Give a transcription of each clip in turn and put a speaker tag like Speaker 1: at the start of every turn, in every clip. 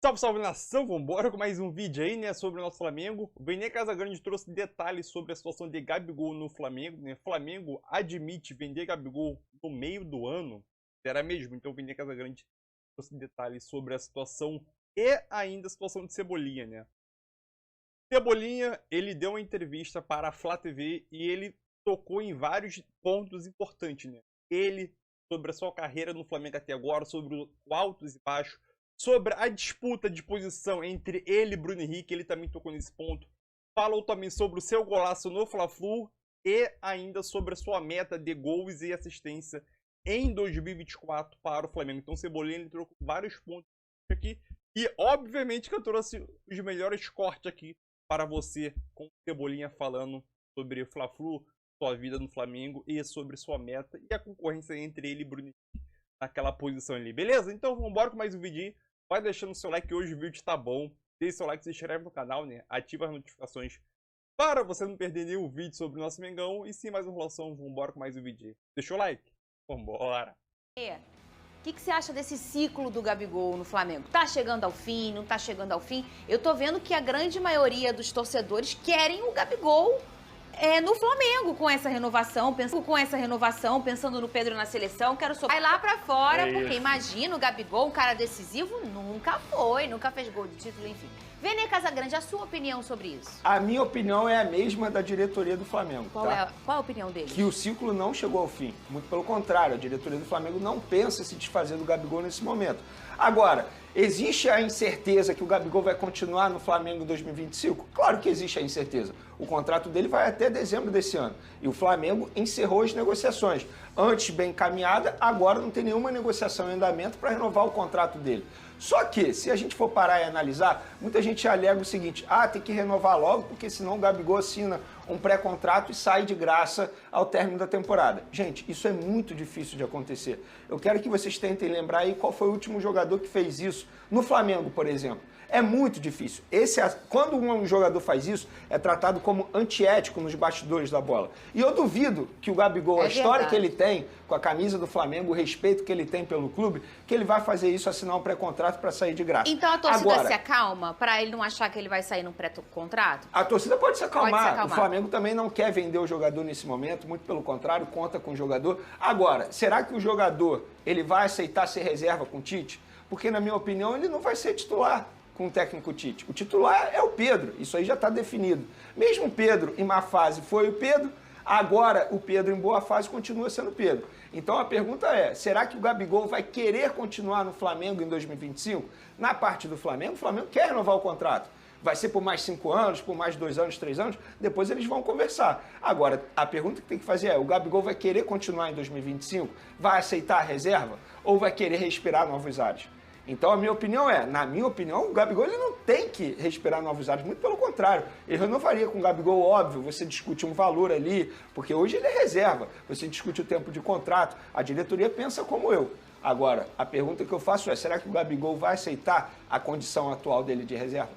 Speaker 1: Salve, salve nação, vambora com mais um vídeo aí, né, sobre o nosso Flamengo. O Vene Casagrande trouxe detalhes sobre a situação de Gabigol no Flamengo, né. Flamengo admite vender Gabigol no meio do ano, será mesmo? Então o Vene Casagrande trouxe detalhes sobre a situação e ainda a situação de Cebolinha, né. Cebolinha, ele deu uma entrevista para a Flá TV e ele tocou em vários pontos importantes, né. Ele, sobre a sua carreira no Flamengo até agora, sobre o altos e baixos, sobre a disputa de posição entre ele e Bruno Henrique, ele também tocou nesse ponto. Falou também sobre o seu golaço no Fla-Flu e ainda sobre a sua meta de gols e assistência em 2024 para o Flamengo. Então, Cebolinha, ele trocou vários pontos aqui. E, obviamente, que eu trouxe os melhores cortes aqui para você, com Cebolinha falando sobre o Fla-Flu, sua vida no Flamengo e sobre sua meta e a concorrência entre ele e Bruno Henrique naquela posição ali. Beleza? Então, vamos embora com mais um vídeo. Vai deixando o seu like, que hoje o vídeo tá bom. Deixe seu like, se inscreve no canal, né? Ativa as notificações para você não perder nenhum vídeo sobre o nosso Mengão. E sem mais enrolação, vamos embora com mais um vídeo. Deixa o like? Vambora!
Speaker 2: O que você acha desse ciclo do Gabigol no Flamengo? Tá chegando ao fim, não tá chegando ao fim? Eu tô vendo que a grande maioria dos torcedores querem o Gabigol no Flamengo com essa renovação, pensando no Pedro na seleção, vai lá pra fora, porque imagina o Gabigol, um cara decisivo, nunca fez gol de título, enfim. Vene Casagrande, a sua opinião sobre isso?
Speaker 3: A minha opinião é a mesma da diretoria do Flamengo,
Speaker 2: Qual é a opinião dele?
Speaker 3: Que o ciclo não chegou ao fim. Muito pelo contrário, a diretoria do Flamengo não pensa se desfazer do Gabigol nesse momento. Agora, existe a incerteza que o Gabigol vai continuar no Flamengo em 2025? Claro que existe a incerteza. O contrato dele vai até dezembro desse ano. E o Flamengo encerrou as negociações. Antes bem encaminhada, agora não tem nenhuma negociação em andamento para renovar o contrato dele. Só que, se a gente for parar e analisar, muita gente alega o seguinte: tem que renovar logo, porque senão o Gabigol assina um pré-contrato e sai de graça ao término da temporada. Gente, isso é muito difícil de acontecer. Eu quero que vocês tentem lembrar aí qual foi o último jogador que fez isso no Flamengo, por exemplo. É muito difícil. Quando um jogador faz isso, é tratado como antiético nos bastidores da bola. E eu duvido que o Gabigol, a história que ele tem com a camisa do Flamengo, o respeito que ele tem pelo clube, que ele vai fazer isso, assinar um pré-contrato para sair de graça.
Speaker 2: Então a torcida se acalma para ele não achar que ele vai sair num pré-contrato?
Speaker 3: A torcida pode se acalmar. O Flamengo também não quer vender o jogador nesse momento, muito pelo contrário, conta com o jogador. Agora, será que o jogador ele vai aceitar ser reserva com o Tite? Porque, na minha opinião, ele não vai ser titular com o técnico Tite. O titular é o Pedro, isso aí já está definido. Mesmo o Pedro em má fase foi o Pedro, agora o Pedro em boa fase continua sendo o Pedro. Então a pergunta é, será que o Gabigol vai querer continuar no Flamengo em 2025? Na parte do Flamengo, o Flamengo quer renovar o contrato. Vai ser por mais 5 anos, por mais 2 anos, 3 anos, depois eles vão conversar. Agora, a pergunta que tem que fazer é, o Gabigol vai querer continuar em 2025? Vai aceitar a reserva? Ou vai querer respirar novos ares? Então, a minha opinião na minha opinião, o Gabigol ele não tem que respirar novos ares, muito pelo contrário. Ele renovaria com o Gabigol, óbvio, você discute um valor ali, porque hoje ele é reserva, você discute o tempo de contrato, a diretoria pensa como eu. Agora, a pergunta que eu faço é, será que o Gabigol vai aceitar a condição atual dele de reserva?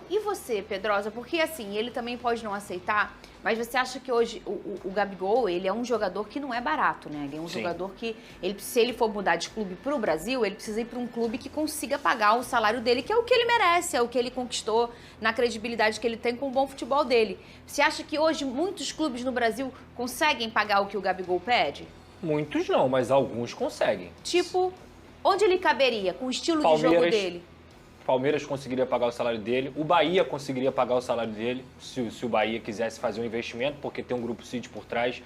Speaker 2: E você, Pedrosa? Porque assim, ele também pode não aceitar, mas você acha que hoje o Gabigol, ele é um jogador que não é barato, né? Ele é um jogador que, se ele for mudar de clube para o Brasil, ele precisa ir para um clube que consiga pagar o salário dele, que é o que ele merece, é o que ele conquistou na credibilidade que ele tem com o bom futebol dele. Você acha que hoje muitos clubes no Brasil conseguem pagar o que o Gabigol pede?
Speaker 4: Muitos não, mas alguns conseguem.
Speaker 2: Tipo, onde ele caberia com o estilo de jogo dele?
Speaker 4: Palmeiras conseguiria pagar o salário dele, o Bahia conseguiria pagar o salário dele, se o Bahia quisesse fazer um investimento, porque tem um grupo City por trás.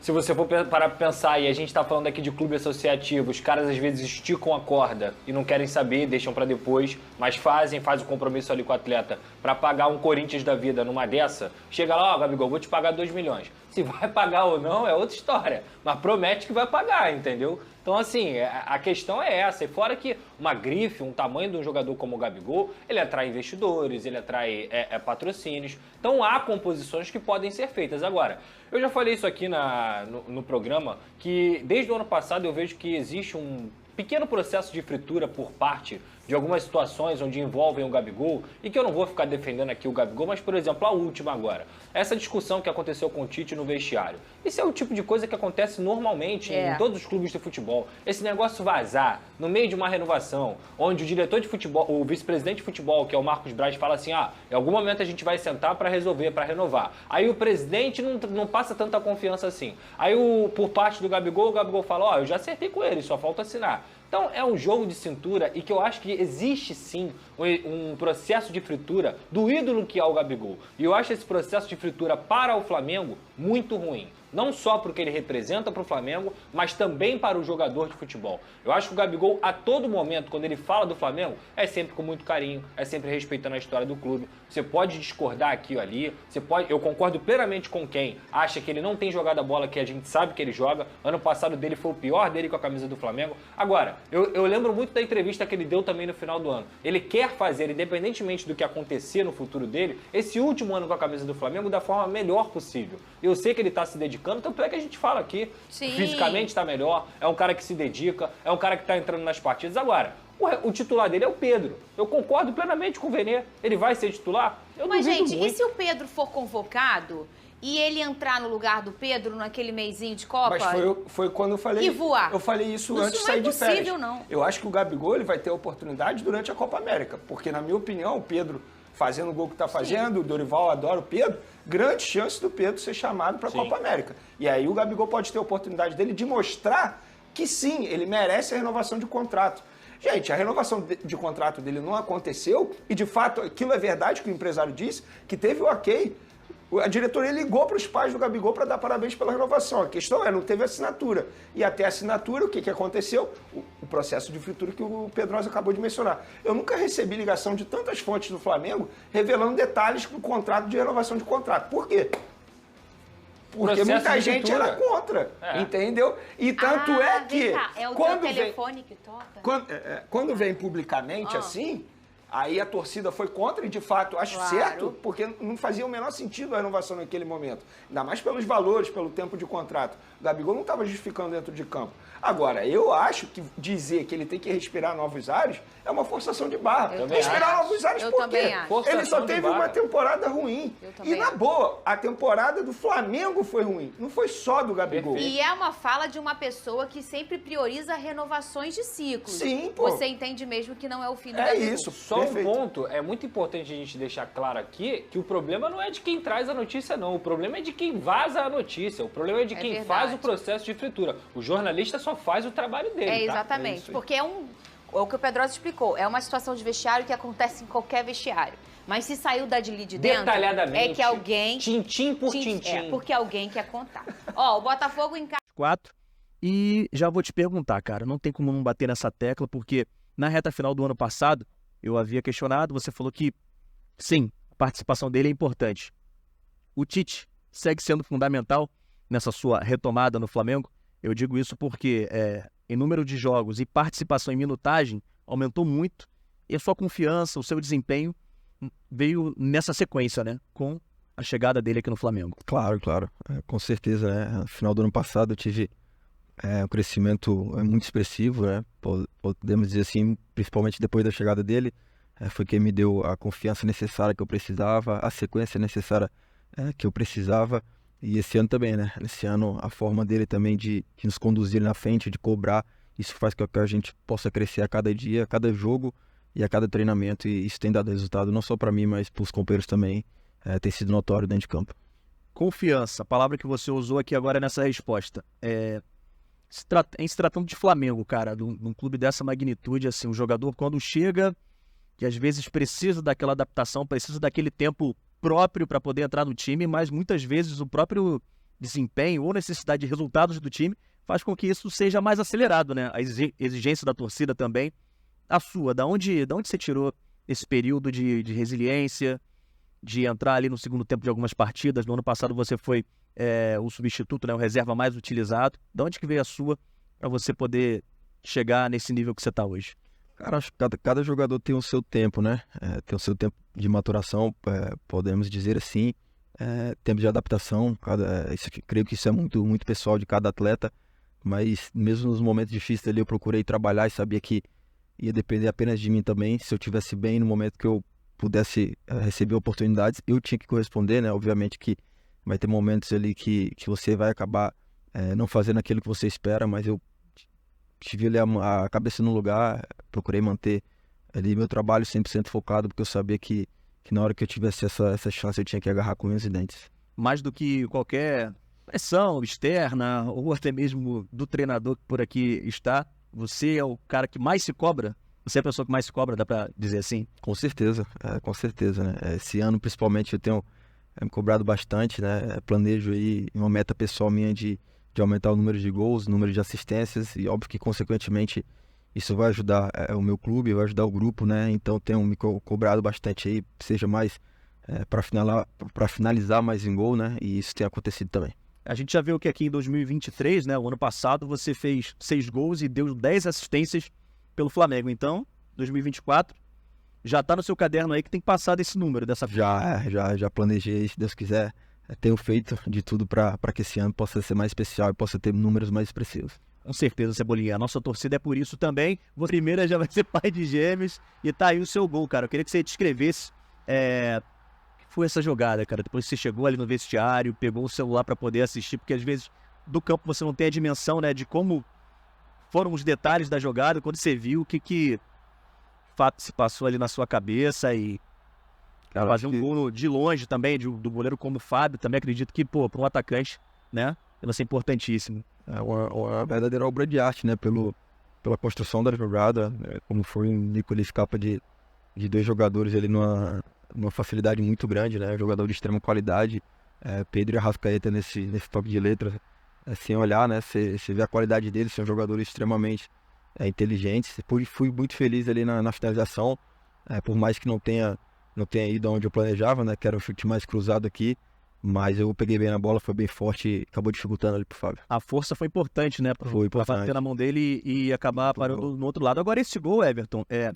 Speaker 4: Se você for parar para pensar, e a gente está falando aqui de clube associativo, os caras às vezes esticam a corda e não querem saber, deixam para depois, mas faz o compromisso ali com o atleta para pagar um Corinthians da vida numa dessa, chega lá, Gabigol, vou te pagar 2 milhões. Se vai pagar ou não é outra história, mas promete que vai pagar, entendeu? Então, assim, a questão é essa. E fora que uma grife, um tamanho de um jogador como o Gabigol, ele atrai investidores, ele atrai patrocínios. Então, há composições que podem ser feitas. Agora, eu já falei isso aqui no programa, que desde o ano passado eu vejo que existe um pequeno processo de fritura por parte de algumas situações onde envolvem o Gabigol, e que eu não vou ficar defendendo aqui o Gabigol, mas, por exemplo, a última agora. Essa discussão que aconteceu com o Tite no vestiário. Isso é o tipo de coisa que acontece normalmente em todos os clubes de futebol. Esse negócio vazar no meio de uma renovação, onde o diretor de futebol, o vice-presidente de futebol, que é o Marcos Braz, fala assim, em algum momento a gente vai sentar para resolver, para renovar. Aí o presidente não passa tanta confiança assim. Aí por parte do Gabigol, o Gabigol fala, eu já acertei com ele, só falta assinar. Então é um jogo de cintura e que eu acho que existe sim um processo de fritura do ídolo que é o Gabigol. E eu acho esse processo de fritura para o Flamengo muito ruim. Não só porque ele representa para o Flamengo, mas também para o jogador de futebol. Eu acho que o Gabigol, a todo momento, quando ele fala do Flamengo, é sempre com muito carinho, é sempre respeitando a história do clube. Você pode discordar aqui ou ali, eu concordo plenamente com quem acha que ele não tem jogado a bola que a gente sabe que ele joga. Ano passado dele foi o pior dele com a camisa do Flamengo. Agora, eu lembro muito da entrevista que ele deu também no final do ano. Ele quer fazer, independentemente do que acontecer no futuro dele, esse último ano com a camisa do Flamengo da forma melhor possível. Eu sei que ele está se dedicando, tanto é que a gente fala aqui. Sim. Fisicamente está melhor, é um cara que se dedica, é um cara que está entrando nas partidas. Agora, o titular dele é o Pedro. Eu concordo plenamente com o Vene. Ele vai ser titular?
Speaker 2: Mas, gente, muito. E se o Pedro for convocado e ele entrar no lugar do Pedro naquele mesinho de Copa?
Speaker 3: Mas foi quando eu falei.
Speaker 2: E voar?
Speaker 3: Eu falei isso antes de sair de férias. Não. Eu acho que o Gabigol ele vai ter oportunidade durante a Copa América. Porque, na minha opinião, o Pedro fazendo o gol que está fazendo, o Dorival adora o Pedro, grande chance do Pedro ser chamado para a Copa América. E aí o Gabigol pode ter a oportunidade dele de mostrar que sim, ele merece a renovação de contrato. Gente, a renovação de contrato dele não aconteceu e, de fato, aquilo é verdade que o empresário disse, que teve o ok. A diretoria ligou para os pais do Gabigol para dar parabéns pela renovação. A questão não teve assinatura. E até a assinatura, o que aconteceu? O processo de fritura que o Pedrosa acabou de mencionar. Eu nunca recebi ligação de tantas fontes do Flamengo revelando detalhes do contrato de renovação de contrato. Por quê? Porque muita gente era contra, entendeu? E tanto é que...
Speaker 2: É o teu telefone que toca?
Speaker 3: Quando vem publicamente assim... Aí a torcida foi contra e, de fato, acho certo, porque não fazia o menor sentido a renovação naquele momento. Ainda mais pelos valores, pelo tempo de contrato. O Gabigol não estava justificando dentro de campo. Agora, eu acho que dizer que ele tem que respirar novos ares é uma forçação de barra. Respirar novos ares por quê? Ele só teve uma temporada ruim. E, na boa, a temporada do Flamengo foi ruim. Não foi só do Gabigol.
Speaker 2: E é uma fala de uma pessoa que sempre prioriza renovações de ciclos.
Speaker 3: Sim, pô.
Speaker 2: Você entende mesmo que não é o fim do Gabigol.
Speaker 3: É isso.
Speaker 4: Só um ponto, é muito importante a gente deixar claro aqui que o problema não é de quem traz a notícia, não. O problema é de quem vaza a notícia. O problema é de quem faz o processo de fritura. O jornalista só faz o trabalho dele,
Speaker 2: exatamente. Porque é o que o Pedrosa explicou. É uma situação de vestiário que acontece em qualquer vestiário. Mas se saiu de dentro,
Speaker 4: detalhadamente,
Speaker 2: é que alguém...
Speaker 4: Tintim por tintim.
Speaker 2: É, porque alguém quer contar. Ó, o Botafogo em casa...
Speaker 5: 4. E já vou te perguntar, cara, não tem como não bater nessa tecla, porque na reta final do ano passado, eu havia questionado, você falou que, sim, a participação dele é importante. O Tite segue sendo fundamental nessa sua retomada no Flamengo. Eu digo isso porque em número de jogos e participação em minutagem aumentou muito e a sua confiança, o seu desempenho veio nessa sequência, né? Com a chegada dele aqui no Flamengo.
Speaker 6: Claro. Com certeza, né? No final do ano passado eu tive um crescimento muito expressivo, né? Podemos dizer assim, principalmente depois da chegada dele. Foi quem me deu a confiança necessária que eu precisava, a sequência necessária que eu precisava. E esse ano também, né? Esse ano a forma dele também de nos conduzir na frente, de cobrar, isso faz com que a gente possa crescer a cada dia, a cada jogo e a cada treinamento. E isso tem dado resultado não só para mim, mas para os companheiros também. Tem sido notório dentro de campo.
Speaker 5: Confiança, a palavra que você usou aqui agora nessa resposta. Em se tratando de Flamengo, cara, de um clube dessa magnitude, assim, um jogador quando chega, que às vezes precisa daquela adaptação, precisa daquele tempo próprio para poder entrar no time, mas muitas vezes o próprio desempenho ou necessidade de resultados do time faz com que isso seja mais acelerado, né? A exigência da torcida também. A sua, da onde você tirou esse período de resiliência, de entrar ali no segundo tempo de algumas partidas? No ano passado você foi o substituto, né? O reserva mais utilizado. Da onde que veio a sua para você poder chegar nesse nível que você está hoje?
Speaker 6: Cara, acho que cada jogador tem o seu tempo, né? Tem o seu tempo de maturação, podemos dizer assim. Tempo de adaptação. Creio que isso é muito, muito pessoal de cada atleta. Mas mesmo nos momentos difíceis ali eu procurei trabalhar e sabia que ia depender apenas de mim também. Se eu estivesse bem no momento que eu pudesse receber oportunidades, eu tinha que corresponder, né? Obviamente que vai ter momentos ali que você vai acabar não fazendo aquilo que você espera, mas eu tive ali a cabeça no lugar, procurei manter ali meu trabalho 100% focado, porque eu sabia que na hora que eu tivesse essa chance eu tinha que agarrar com unhas e dentes.
Speaker 5: Mais do que qualquer pressão externa ou até mesmo do treinador que por aqui está, você é o cara que mais se cobra? Você é a pessoa que mais se cobra, dá pra dizer assim?
Speaker 6: Com certeza, né? Esse ano principalmente eu tenho me cobrado bastante, né? Planejo aí uma meta pessoal minha de aumentar o número de gols, o número de assistências, e óbvio que consequentemente isso vai ajudar o meu clube, vai ajudar o grupo, né? Então tenho me cobrado bastante aí, seja mais para finalizar mais em gol, né? E isso tem acontecido também.
Speaker 5: A gente já viu que aqui em 2023, né, o ano passado, você fez 6 gols e deu 10 assistências pelo Flamengo. Então, 2024, já tá no seu caderno aí que tem que passar desse número, dessa...
Speaker 6: Já planejei, se Deus quiser. Tenho feito de tudo para que esse ano possa ser mais especial e possa ter números mais expressivos.
Speaker 5: Com certeza, Cebolinha. A nossa torcida é por isso também. Você primeiro já vai ser pai de gêmeos e tá aí o seu gol, cara. Eu queria que você descrevesse o que foi essa jogada, cara. Depois que você chegou ali no vestiário, pegou o celular para poder assistir, porque às vezes do campo você não tem a dimensão, né, de como foram os detalhes da jogada, quando você viu o que de fato se passou ali na sua cabeça e... Cara, fazer um gol de longe também, do goleiro como o Fábio, também acredito que, para um atacante, né, vai ser importantíssimo.
Speaker 6: É uma verdadeira obra de arte, né, pela construção da jogada, como foi um Nicolas escapa de 2 jogadores ali numa facilidade muito grande, né, jogador de extrema qualidade, Pedro e Arrascaeta nesse toque de letra, sem olhar, né, você vê a qualidade deles, são jogadores extremamente inteligentes. Fui muito feliz ali na finalização, por mais que não tenha ido onde eu planejava, né? Que era o chute mais cruzado aqui. Mas eu peguei bem na bola, foi bem forte e acabou dificultando ali pro Fábio.
Speaker 5: A força foi importante, né? Pra bater na mão dele e acabar parando no outro lado. Agora esse gol, Everton, a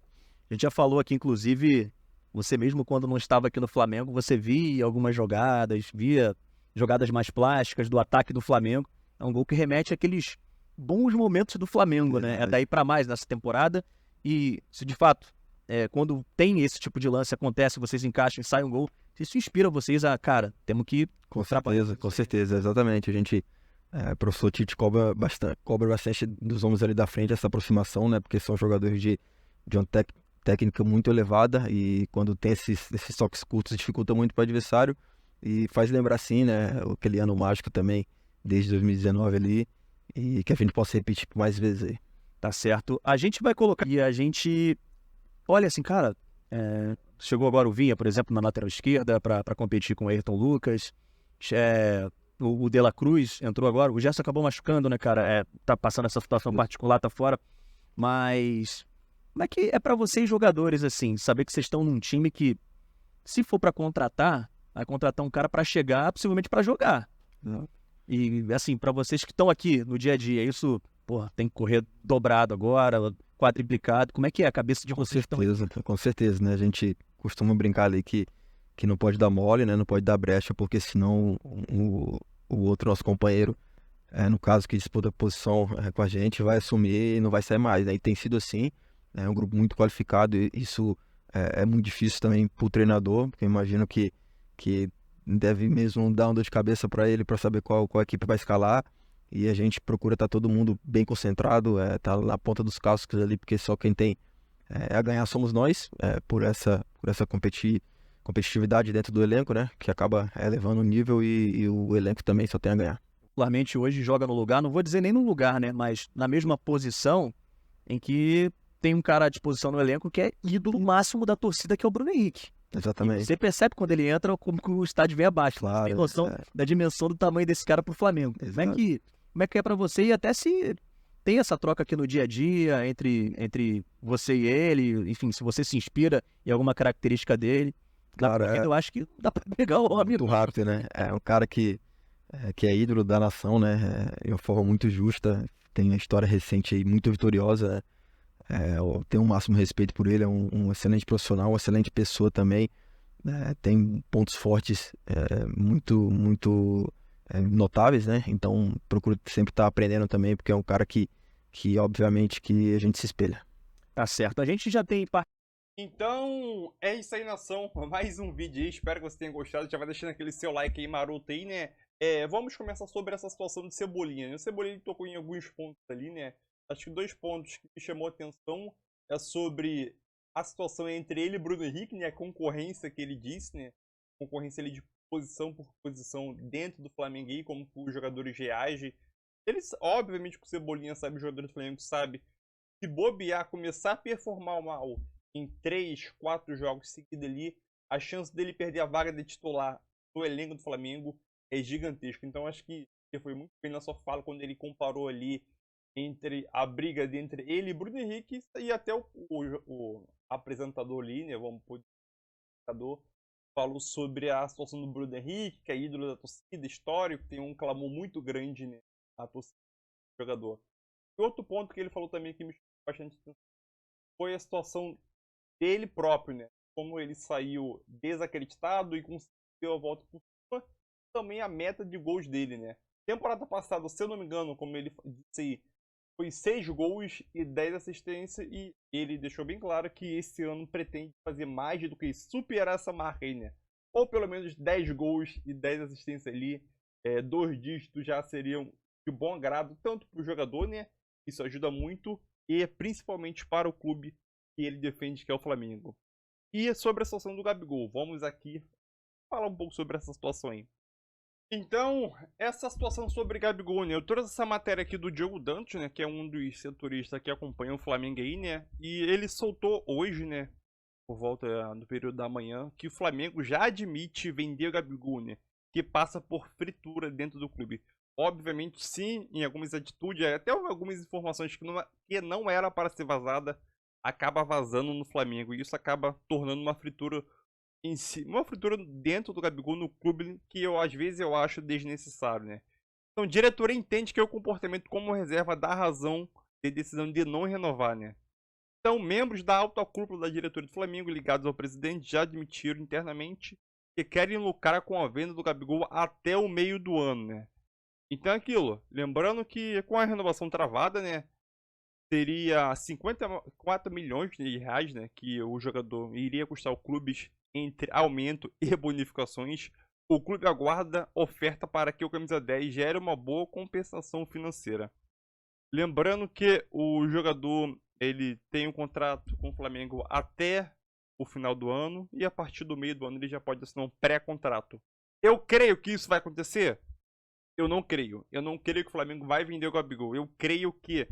Speaker 5: gente já falou aqui, inclusive, você mesmo quando não estava aqui no Flamengo, você via algumas jogadas, via jogadas mais plásticas do ataque do Flamengo. É um gol que remete àqueles bons momentos do Flamengo, né? É daí pra mais nessa temporada. E se de fato... quando tem esse tipo de lance, acontece, vocês encaixam e sai um gol, isso inspira vocês a, cara, temos que...
Speaker 6: Com certeza, exatamente. A gente, o professor Tite cobra bastante dos homens ali da frente, essa aproximação, né? Porque são jogadores de uma técnica muito elevada e quando tem esses toques curtos dificulta muito para o adversário e faz lembrar, sim, né? Aquele ano mágico também, desde 2019 ali, e que a gente possa repetir mais vezes aí.
Speaker 5: Tá certo. A gente vai colocar... E a gente... Olha assim, cara, chegou agora o Vinha, por exemplo, na lateral esquerda para competir com o Ayrton Lucas. O De La Cruz entrou agora. O Gerson acabou machucando, né, cara? Tá passando essa situação particular, tá fora. Mas como é que é para vocês, jogadores, assim, saber que vocês estão num time que, se for para contratar, vai contratar um cara para chegar, possivelmente para jogar. E, assim, para vocês que estão aqui no dia a dia, isso, tem que correr dobrado agora, quadriplicado. Como é que é a cabeça de vocês?
Speaker 6: Com certeza, né? A gente costuma brincar ali que não pode dar mole, né? Não pode dar brecha, porque senão o outro, nosso companheiro, no caso que disputa a posição com a gente, vai assumir e não vai sair mais, né? E tem sido assim, é um grupo muito qualificado e isso é muito difícil também para o treinador, porque eu imagino que deve mesmo dar uma dor de cabeça para ele, para saber qual equipe vai escalar. E a gente procura estar todo mundo bem concentrado, tá na ponta dos cascos ali, porque só quem tem a ganhar somos nós, por essa competitividade dentro do elenco, né? Que acaba elevando o nível e o elenco também só tem a ganhar.
Speaker 5: Particularmente hoje joga no lugar, não vou dizer nem no lugar, né? Mas na mesma posição em que tem um cara à disposição no elenco que é ídolo máximo da torcida, que é o Bruno Henrique.
Speaker 6: Exatamente.
Speaker 5: E você percebe quando ele entra como que o estádio vem abaixo.
Speaker 6: Claro,
Speaker 5: tem noção da dimensão do tamanho desse cara pro Flamengo. Como é que é pra você? E até se tem essa troca aqui no dia a dia entre você e ele, enfim, se você se inspira em alguma característica dele.
Speaker 6: Claro,
Speaker 5: eu acho que dá pra pegar o homem.
Speaker 6: Muito rápido, né? É um cara que é ídolo da nação, né? De uma forma muito justa. Tem uma história recente aí muito vitoriosa, né? Eu tenho o máximo respeito por ele, é um excelente profissional, uma excelente pessoa também. Tem pontos fortes muito notáveis, né? Então procuro sempre estar aprendendo também, porque é um cara que obviamente que a gente se espelha.
Speaker 5: Tá certo. A gente já tem
Speaker 1: Então, é isso aí, nação. Mais um vídeo aí. Espero que você tenha gostado. Já vai deixando aquele seu like aí maroto aí, né? Vamos começar sobre essa situação de Cebolinha, né? O Cebolinha tocou em alguns pontos ali, né? Acho que 2 pontos que me chamou a atenção é sobre a situação entre ele e Bruno Henrique, né? A concorrência que ele disse, né? Concorrência ali de posição por posição dentro do Flamengo aí, como os jogadores reagem. Eles, obviamente, que o Cebolinha sabe, os jogadores do Flamengo sabe, se bobear, começar a performar mal em 3, 4 jogos seguidos ali, a chance dele perder a vaga de titular do elenco do Flamengo é gigantesca. Então acho que ele foi muito bem na sua fala quando ele comparou ali entre a briga entre ele e Bruno Henrique e até o apresentador ali, né, vamos pôr, falou sobre a situação do Bruno Henrique, que é ídolo da torcida, histórico, tem um clamor muito grande, né, a torcida do jogador. E outro ponto que ele falou também que me chamou bastante atenção foi a situação dele próprio, né? Como ele saiu desacreditado e conseguiu a volta por cima, também a meta de gols dele, né? Temporada passada, se eu não me engano, como ele disse aí, foi 6 gols e 10 assistências, e ele deixou bem claro que esse ano pretende fazer mais do que isso, superar essa marca aí, né? Ou pelo menos 10 gols e 10 assistências ali, 2 dígitos já seriam de bom agrado, tanto para o jogador, né? Isso ajuda muito, e principalmente para o clube que ele defende, que é o Flamengo. E sobre a situação do Gabigol, vamos aqui falar um pouco sobre essa situação aí. Então, essa situação sobre Gabigol, né? Eu trouxe essa matéria aqui do Diogo Dantas, né? Que é um dos setoristas que acompanha o Flamengo aí, né? E ele soltou hoje, né? Por volta do período da manhã, que o Flamengo já admite vender o Gabigol, né? Que passa por fritura dentro do clube. Obviamente, sim, em algumas atitudes, até algumas informações que não era para ser vazada, acaba vazando no Flamengo. E isso acaba tornando uma fritura em si, uma fritura dentro do Gabigol no clube que às vezes eu acho desnecessário, né? Então, a diretoria entende que o comportamento como reserva dá razão de decisão de não renovar, né? Então, membros da alta cúpula da diretoria do Flamengo ligados ao presidente já admitiram internamente que querem lucrar com a venda do Gabigol até o meio do ano, né? Então é aquilo, lembrando que com a renovação travada, né, seria 54 milhões de reais, né, que o jogador iria custar ao clube entre aumento e bonificações. O clube aguarda oferta para que o camisa 10 gere uma boa compensação financeira. Lembrando que o jogador ele tem um contrato com o Flamengo até o final do ano e a partir do meio do ano ele já pode assinar um pré-contrato. Eu creio que isso vai acontecer? Eu não creio. Eu não creio que o Flamengo vai vender o Gabigol. Eu creio que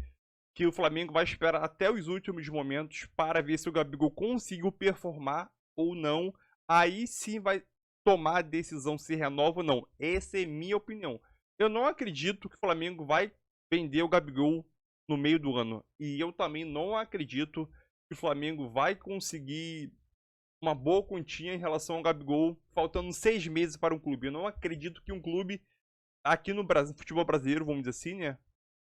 Speaker 1: o Flamengo vai esperar até os últimos momentos para ver se o Gabigol conseguiu performar ou não. Aí sim vai tomar a decisão se renova ou não. Essa é minha opinião. Eu não acredito que o Flamengo vai vender o Gabigol no meio do ano. E eu também não acredito que o Flamengo vai conseguir uma boa quantia em relação ao Gabigol, faltando 6 meses para um clube. Eu não acredito que um clube aqui no Brasil, futebol brasileiro, vamos dizer assim, né?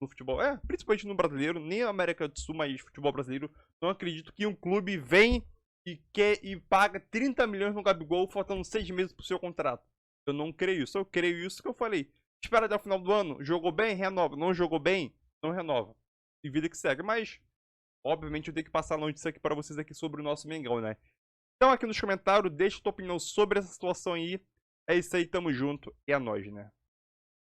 Speaker 1: No futebol, principalmente no brasileiro, nem na América do Sul, mas futebol brasileiro, não acredito que um clube vem e quer e paga 30 milhões no Gabigol, faltando 6 meses pro seu contrato. Eu não creio isso. Eu creio isso que eu falei. Espera até o final do ano, jogou bem, renova. Não jogou bem, não renova. E vida que segue. Mas, obviamente, eu tenho que passar a notícia aqui para vocês aqui sobre o nosso Mengão, né? Então, aqui nos comentários, deixa a tua opinião sobre essa situação aí. É isso aí, tamo junto. É nóis, né?